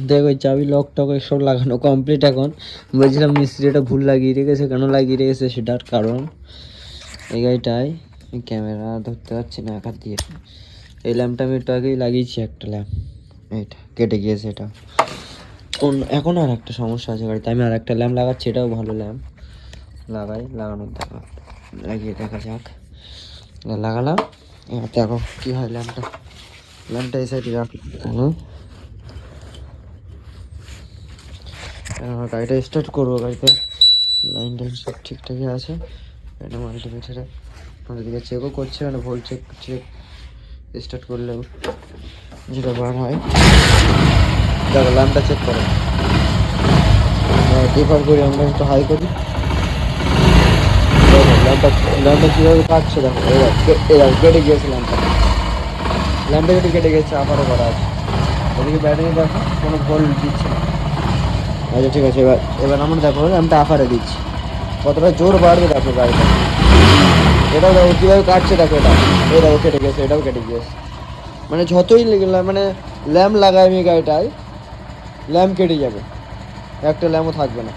দেখ ওই চাবি লক টক সব লাগানো কমপ্লিট। এখন বলছিলাম মিস্ত্রি এটা ভুল লাগিয়ে রেখেছে, কেন লাগিয়ে রেখেছে সেটার কারণ এই গাড়িটায় ক্যামেরা ধরতে পারছি না এক হাত দিয়ে। এই ল্যাম্পটা আমি একটু আগেই লাগিয়েছি, একটা ল্যাম্প এইটা কেটে গিয়েছে। এটা এখন আর একটা সমস্যা আছে গাড়িতে, আমি আর একটা ল্যাম্প লাগাচ্ছি, এটাও ভালো ল্যাম্প। লাগানোর লাগিয়ে দেখা যাক। লাগালাম, এবার দেখো কী হয়। ল্যাম্পটা এই সাইডে রাখ। গাড়িটা স্টার্ট করবো, গাড়িতে লাইন টাইন সব ঠিকঠাকই আছে। এটা মাল্টিমিটারে আমাদের দিকে চেকও করছে, মানে ভোল্ট চেক স্টার্ট করলেও যেটা বার হয়। দেখো ল্যাম্পটা চেক করো, ডিফার করি আমরা, একটু হাই করি। দেখো ল্যাম্পটা কীভাবে কাটছে, দেখো এবার কেটে গিয়েছে ল্যাম্পটা যদি কেটে গেছে, আবারও করা আছে। ওদিকে ব্যাটারি দেখো কোনো ভোল্ট দিচ্ছে না। আচ্ছা ঠিক আছে, এবার আমরা দেখো ল্যাম্পটা আফারে দিচ্ছি, কতটা জোর বাড়বে দেখো গাড়িটা। এটাও দেখো কীভাবে কাটছে, দেখো এটাও কেটে গেছে, এটাও কেটে গিয়েছে। মানে যতই মানে ল্যাম্প লাগাই আমি গাড়িটায়, ল্যাম্প কেটে যাবে, একটা ল্যাম্পও থাকবে না।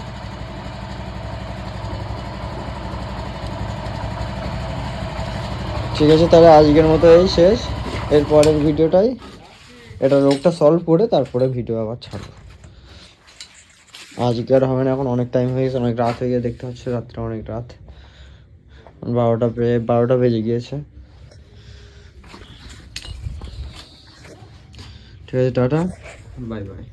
ঠিক আছে, তাহলে আজকের মতো এই শেষ। এর পরের ভিডিওটাই এটা রোগটা সলভ করে তারপরে ভিডিও আবার ছাড়বো। আজকে আর হবে না, এখন অনেক টাইম হয়ে গেছে, অনেক রাত হয়ে গিয়ে দেখতে হচ্ছে, রাত্রে অনেক রাত, 12টা বেজে গিয়েছে। ঠিক আছে, টাটা, বাই বাই।